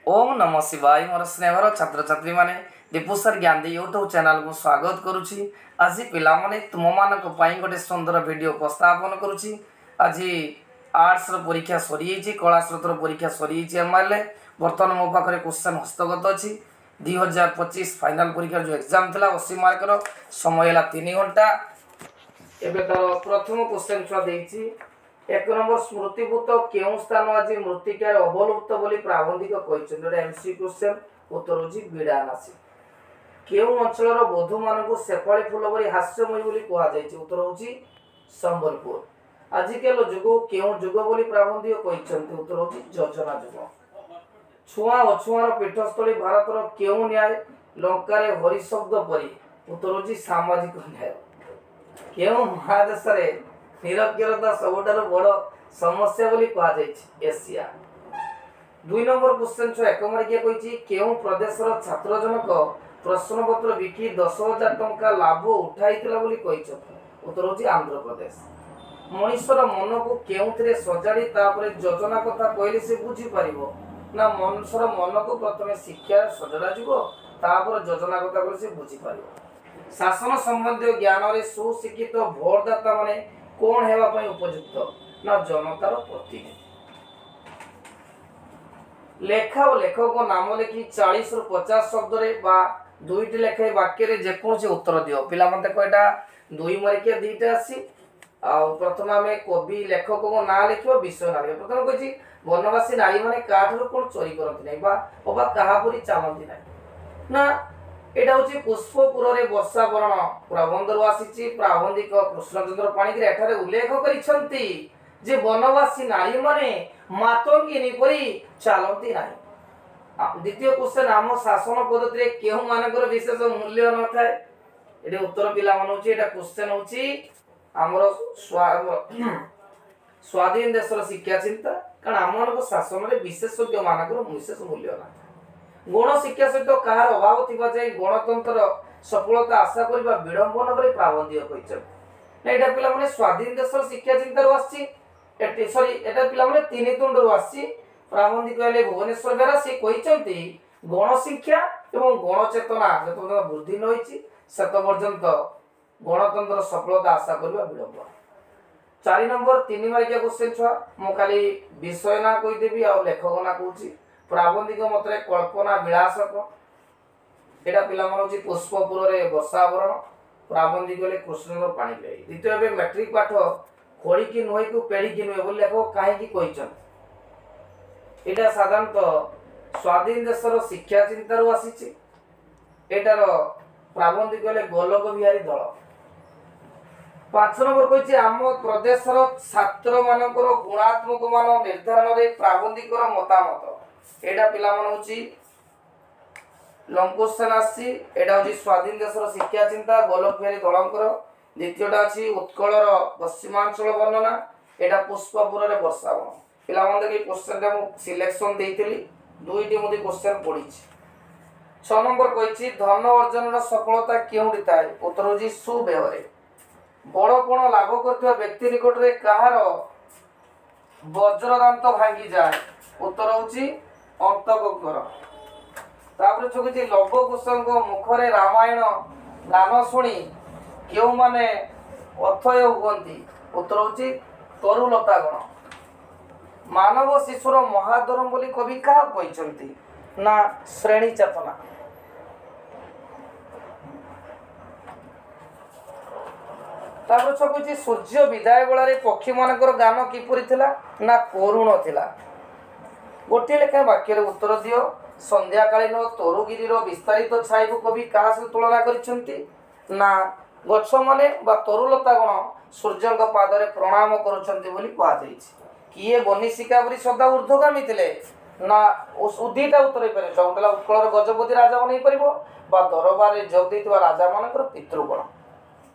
ओम नमः शिवाय मोर स्नेहर छात्र छात्री माने दीपुसर ज्ञान यूट्यूब चैनल को स्वागत करुछि। आज पिला माने तुम मानक पई गोटे सुंदर वीडियो उपस्थापन करुछि। आज आर्ट्स रो परीक्षा सरी छि, कला स्रोतर परीक्षा सरी छि। एमएलए वर्तमान मो पाखरे क्वेश्चन हस्तगत अछि। 2025 फाइनल परीक्षा जो एग्जाम थिला 80 मार्क रो समय हला 3 घंटा। एबे तार प्रथम क्वेश्चन छुआ देछि। एक नंबर स्मृतिभूत केउं स्थान आज मृत्तिकार अवलुप्त बोली प्राबंधिक कहछन। एमसी क्वेश्चन उत्तर होछि बिडानासी। केउं अंचलर बधू मानकु सेफाली फूल बरी हास्यमय बोली कहा जायछि। उत्तर होछि संबलपुर। आजिकल जुग केउं जुग बोली प्राबंधिक कहछन। उत्तर होछि योजना जुग। छुआ अछुआर पीठस्थली भारतर केउं न्याय लंकारे हरि शब्द परी। उत्तर होछि सामाजिक न्याय। केउं महादेश रे निरक्षरता सबुठार बड़ समस्या बोली कहा जायछि। एशिया। 2 नंबर क्वेश्चन छ एक मार्किया कहिछि केउं प्रदेशर छात्र जनक प्रश्नपत्र बिकी 10,000 टंका लाभ उठाइतिला बोली कहिछ। उत्तर होछि आंध्र प्रदेश। मनुष्यर मन को केउंथिरे सजाडी तापरे योजना कथा कहले से बुझी परिबो ना मनुष्यर मन को प्रथमे शिक्षा सजडा जिवो तापर योजना कथा कहले से बुझी परिबो। शासन संबंधी ज्ञान रे सुशिक्षित भोटदाता माने कोन हेबा पई उपयुक्त ना जनतार प्रतिनिधि। लेखा और लेखक नाम लिखि 40 रु 50 शब्द रे बा दुईटी लेखाई वाक्य रे जे कोनसे उत्तर दियो। पिला मन देखो एटा 2 मार्किया दीटा आसी। आ प्रथम आमे कवि लेखक को ना लिखियो विषय ना लिखियो। प्रथम कहिछि वनवासी नारी माने काठरो कोन चोरी करथि नै बा ओबा कहा पुरी चालंती नै ना। एटा होछि पुष्पपुर रे वर्षा वर्ण प्रबंधर आसीछि। प्राबंधिक कृष्णचंद्र पाणिग्राही एठारे उल्लेख करिसंती जे वनवासी नारी माने मातंगिनी परी चालंती नाही। द्वितीय क्वेश्चन आम शासन पद्धति रे केहु मानकर विशेष मूल्य न थाए। एटे उत्तर पिला मन होछि। एटा क्वेश्चन होछि हमर स्वाधीन देशर शिक्षा चिंता कारण हमर शासन रे विशेषज्ञ मानकर विशेष मूल्य ना। गण शिक्षा सहित कहार अभाव थिबा जाय गणतंत्र सफलता आशा करबा विडंबन करे प्राबंधिक कहिछ। एटा पिला माने स्वाधीन देशर शिक्षा चिंता रो आछि। एटे सॉरी एटा पिला माने तीन तुंड रो आछि। प्राबंधिक कहले भुवनेश्वर बेरा से कहिसंती गण शिक्षा एवं गण चेतना जत वृद्धि न होइछि सत पर्यंत गणतंत्र सफलता आशा करबा विडंबन। 4 नंबर 3 मार्किया क्वेश्चन छ मो खाली विषय ना कहि देबी आ लेखक ना कहूछि। प्राबंधिक मतरे कल्पना विलासक एटा पिला मन होछि पुष्पपुर रे वर्षा वर्ण। प्राबंधिक गले कृष्णचंद्र पाणिग्राही। द्वितीय बे मैट्रिक पाठ खोड़ी की नोई को पेड़ी की नोई बोले लेखक काहे की कहिछन। एटा साधारणतः स्वाधीन देशर शिक्षा चिंता रो आसीछि। एटार प्राबंधिक गले गोलक बिहारी दल। 5 नंबर कहिछि आम प्रदेशर छात्र मानकर गुणात्मक मान निर्धारण रे प्राबंधिक मतामत। एटा पिला मन होछि लॉन्ग क्वेश्चन आसी। एटा होछि स्वाधीन देशर शिक्षा चिंता गोलक बिहारी दलंकर। द्वितीयटा अछि उत्कलर पश्चिमांचल वर्णना। एटा पुष्पपुर रे वर्षा वर्ण। पिला मन देखि क्वेश्चन रे मु सिलेक्शन देइतिली दुईटी मोदी क्वेश्चन पढिछि। 6 नंबर कहिछि धन अर्जन सफलता केउंडी थाए। उत्तर होछि सुव्यवहार। बड़पण लाभ करथिबा व्यक्ति निकट रे कहार वज्रदांत भांगी जाए। उत्तर होछि अंतककर। तापर छकछि लव कुशल को मुखरे रामायण गान सुनी केउ माने अथय हुवंती। उत्तर होछि तरुलता गण। मानव शिशुर महाधर्म बोली कवि का कहिसंती ना श्रेणी चेतना। तापर छकछि सूर्य विदाय बेला रे पक्षी मानकर गान किपरि थिला ना करुण थिला। गोटे लेखा वाक्य रे उत्तर दियो। संध्याकालीन तरुगिरीर विस्तारित छाई को कवि का से तुलना करिसंती ना गछ माने बा तरुलता गण सूर्यंक पादरे प्रणाम करूछंती बोली कहा जायछि। किए बनिशिका बरी सदा ऊर्ध्वगामी थिले ना उदीटा उत्तर पारे चौटला उत्कलर गजपति राजा बनै परिबो बा दरबार रे जोग दैतबा राजा मानकर पितृगण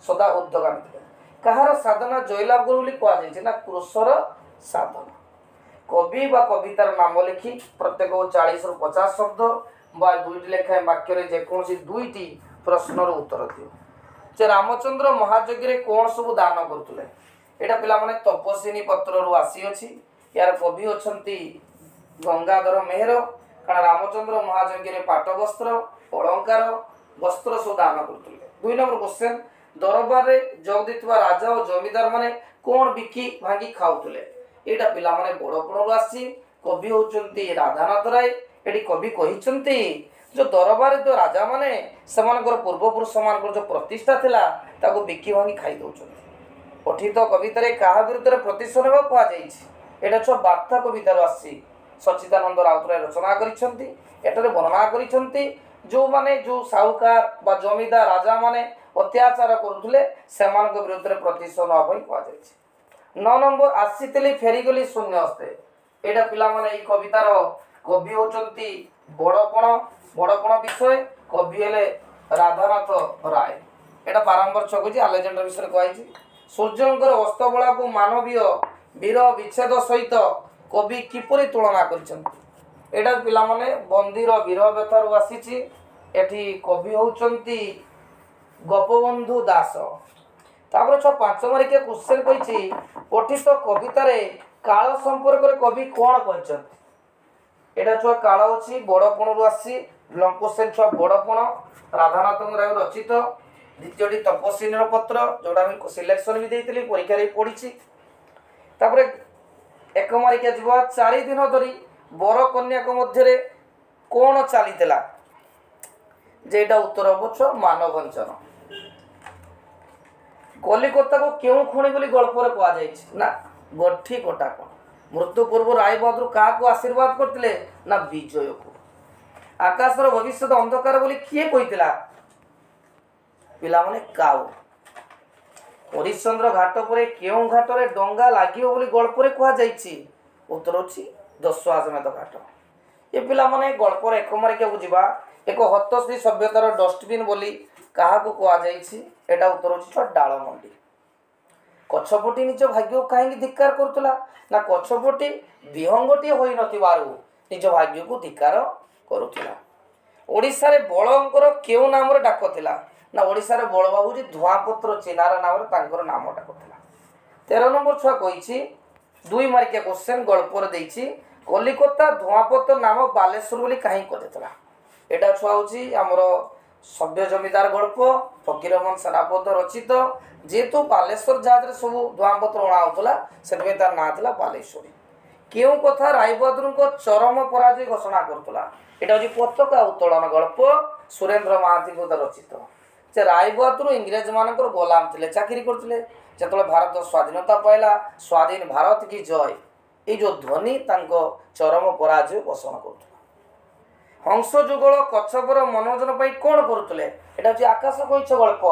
सदा ऊर्ध्वगामी थिले। कहार साधना जयलाभ गुरु बोली कहा जायछि ना कृष्णर साधना। कवि बा कवितार नाम लिखि प्रत्येक 40 रु 50 शब्द बा दुईटी लेखाए वाक्य रे जे कोनसी दुईटी प्रश्नर उत्तर दियो। जे रामचंद्र महायज्ञ रे कोन सब दान करथुले। एटा पिला माने तपस्विनी पत्र रु आसी अछि। यार कवि अछंती गंगाधर मेहर कारण रामचंद्र महायज्ञ पाट वस्त्र अलंकार वस्त्र सब दान करते। 2 नंबर क्वेश्चन दरबार में जोग देथिबा राजा और जमीदार माने कोन बिकी भांगी खाउतले। एटा पिला माने बड़पणु आसी कवि होचंती राधानाथ राय। एटी कवि कहिचंती जो दरबार जो राजा माने समानकर पूर्वपुरुष मानकर जो प्रतिष्ठा थिला ताको बिकी भांगी खाई दउचंती। पठित कवितारे काहा विरुद्ध प्रतिशोध हेबा कुआ जाईछि। एटा छ वार्ता कवितार आसी सच्चिदानंद राउतराय रचना करिसंती। एटारे वर्णना करिसंती जो माने जो साहुकार बा जमीदार राजा माने अत्याचार करुथले सेमानक विरुद्ध प्रतिशोध हेबा पई कुआ जाईछि। 9 नंबर आसीतली फेरीगली शून्य हस्ते। एटा पिला माने ई कवितार कवि होचंती बड़पण विषय कवि हेले राधानाथ राय। एटा बारंबार छकुछि अलेक्जेंडर विषय कहैछि। सूर्यंकर अस्तबला को मानवीय वीर विच्छेद सहित कवि किपरि तुलना करिसंती। एटा पिला माने बंदीर वीर व्यथारु आसीछि। एठी कवि होचंती गोपबंधु दास। तापर 5 मार्किया क्वेश्चन कहिछि पठित कवितारे काल संपर्क रे कवि कोन कहिसंती। एटा छ काल अछि बड़पणु आसी लंग क्वेश्चन बड़पण राधानाथ राय रचित। द्वितीयटी तपस्विनी पत्र जोड़ा हम सिलेक्शन भी देइतली परीक्षा रे पढिछि। तापर एक मार्किया जीवा 4 दिन धरी बर कन्या को मध्य रे कोन चलीतला जेटा उत्तर होछ मानवंचन। कलिकता को क्यों खुणी बोली गल्प रे कहा जाइछि ना गठी कोटा को। मृत्यु पूर्व राय बहादुर का को आशीर्वाद करथिले ना विजय को। आकाशर भविष्य अंधकार बोली किए कहितला पिला माने काउ। हरिश्चंद्र घाट पर केउ घाट रे डंगा लागियो बोली गल्प रे कहा जाइछि उत्तर अछि दस्वासमेध घाट। ये पिला माने गल्प रे एक मार्किया को जीवा एक हतश्री सभ्यतार डस्टबिन बोली कहा को कहा जाइछि। एटा उत्तर अछि डालमंडी। कछपटी निज भाग्य काहेकि धिक्कार करतला ना कछपटी विहंगटी होई नथिबारु निज भाग्य को धिक्कार करुतला। ओडिसा रे बळंकर केउ नाम रे डाक थिला ना ओडिसा रे बळ बाबूजी धुआपत्र चिनार नाम रे तांकर नाम डाक थिला। 13 नंबर छुआ कहिछि 2 मार्किया क्वेश्चन गल्प रे देइछि कलिकता धुआपत्र नाम बालेश्वर बोली काहे कहितला। एटा छुआ होछि हमर सभ्य जमीदार गल्प फकीरमोहन सेनापति रचित। जेतु बालेश्वर जहाज रे सब धुआपत्र ओणा होतला सेतबे तार ना थिला बालेश्वरी। केउ कथा राय बहादुर को चरम पराजय घोषणा करतला। एटा होछि पताका उत्तोलन गल्प सुरेंद्र महांती को रचित। से राय बहादुर इंग्रेज मानकर गोलाम थिले चाकरी करथिले। जेतले भारत स्वाधीनता पाइला स्वाधीन भारत की जय ए जो ध्वनि तांको चरम पराजय घोषणा करथुला। हंस जुगल कच्छपर मनोरंजन पाई कोन करुतले एटा होछि आकाश कहिछ गल्प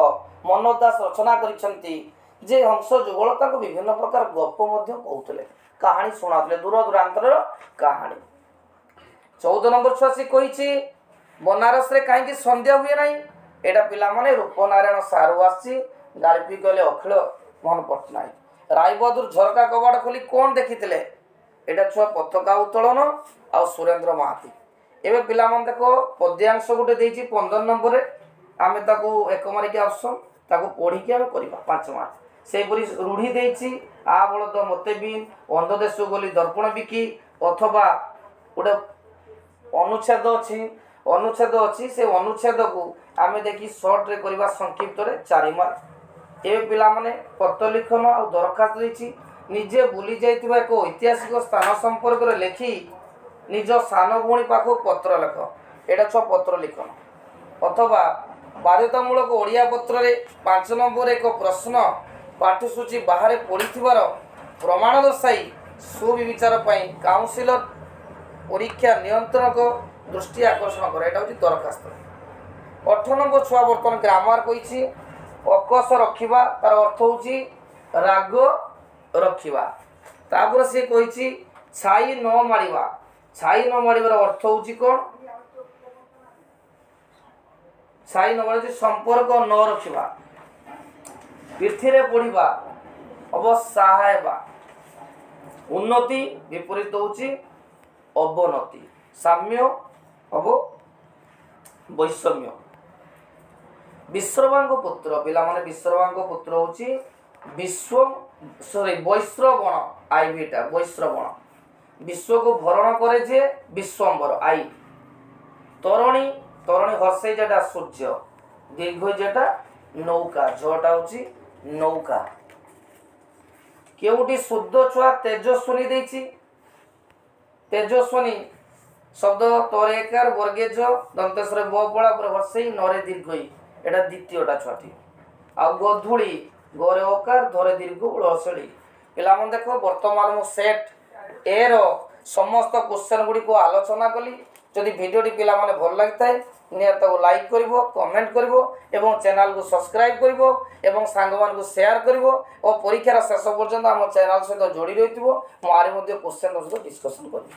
मनोज दास रचना करिसंती। जे हंस जुगल ताको विभिन्न प्रकार गप मध्य कहउतले कहानी सुनाउतले दूर दूरांतर कहानी। 14 नंबर छुआसी कहिछि बनारस रे काहेकि संध्या हुए नाही। एटा पिला माने रूपनारायण सारू आसी गाळपी गले अखिल मोहन पटनायक। राय बहादुर झरका कबाड़ खोली कोन देखिथिले एटा छुआ पताका उत्तोलन आ सुरेंद्र महांती। एबे पिला मन देखो पद्यांश गुटे देइछि 15 नंबर रे आमे ताको एक मार्किया ऑप्शन ताको पढी के हम करबा 5 मार्क। से परी रूढ़ी देइछि आ बळद मते बिन अंध देश गोली दर्पण बिकी अथवा गुटे अनुच्छेद अछि से अनुच्छेद को आमे देखि शॉर्ट रे करबा संक्षिप्त रे 4 मार्क। एबे पिला माने पत्र लिखन आ दरखास्त देइछि निजे बुली जाइतिबा एक ऐतिहासिक स्थान संपर्क रे लेखि निज सान भूणी पाखो पत्र लेख। एटा छ पत्र लिखन अथवा बाध्यतामूलक ओडिया पत्र रे 5 नंबर एक प्रश्न पाठ्यसूची बाहर पड़ीथिबार प्रमाण दर्शाई सुविचार पई काउंसिलर परीक्षा नियंत्रण को दृष्टि आकर्षण करे। एटा होची दरखास्त। 8 नंबर छुआ बर्तन ग्रामर कहिछि अकस रखिबा तार अर्थ होची राग रखिबा। तापर से कहिछि छाई न मारिबा। छाई न मारिबार अर्थ होची कोन छाई न मारि संपर्क न रखिबा पृथ्वी रे पड़िबा अवसाहायबा। उन्नति विपरीत होची अवनति। साम्य अब वैषम्य। विश्रवांग पुत्र पिला माने विश्रवांग पुत्र होची वैश्रवण आई बेटा वैश्रवण विश्व को भरण करे जे विश्वम्बर आई তরণী তরণী হর্ষেই যেটা সূর্য, দীর্ঘ যেটা নৌকা, ঝটা হচ্ছে নৌকা। কেউটি শুদ্ধ ছুয়া তেজস্বনী দিয়েছি, তেজস্বনী শব্দ তরেকার বর্গে জ দন্তেশ্বরে ব পড়া পরে হর্ষেই নরে দীর্ঘই, এটা দ্বিতীয়টা ছুয়াটি। ଆଉ ଗଧୁଳି ଗରେ ଓକାର ଧରେ ଦୀର୍ଘ ଉଳସଳି। ପିଲାମାନେ ଦେଖ ବର୍ତ୍ତମାନ ମୁଁ ସେଟ୍ ଏର ସମସ୍ତ କ୍ୱେଶ୍ଚନ୍ ଗୁଡ଼ିକୁ ଆଲୋଚନା କଲି। ଯଦି ଭିଡ଼ିଓଟି ପିଲାମାନେ ଭଲ ଲାଗିଥାଏ ନିହାତି ତାକୁ ଲାଇକ୍ କରିବ, କମେଣ୍ଟ କରିବ ଏବଂ ଚ୍ୟାନେଲକୁ ସବସ୍କ୍ରାଇବ୍ କରିବ ଏବଂ ସାଙ୍ଗମାନଙ୍କୁ ସେୟାର କରିବ ଓ ପରୀକ୍ଷାର ଶେଷ ପର୍ଯ୍ୟନ୍ତ ଆମ ଚ୍ୟାନେଲ ସହିତ ଯୋଡ଼ି ରହିଥିବ। ମୁଁ ଆରି ମଧ୍ୟ କ୍ୱେଶ୍ଚନ୍ ସହିତ ଡିସ୍କସନ୍ କରିବି।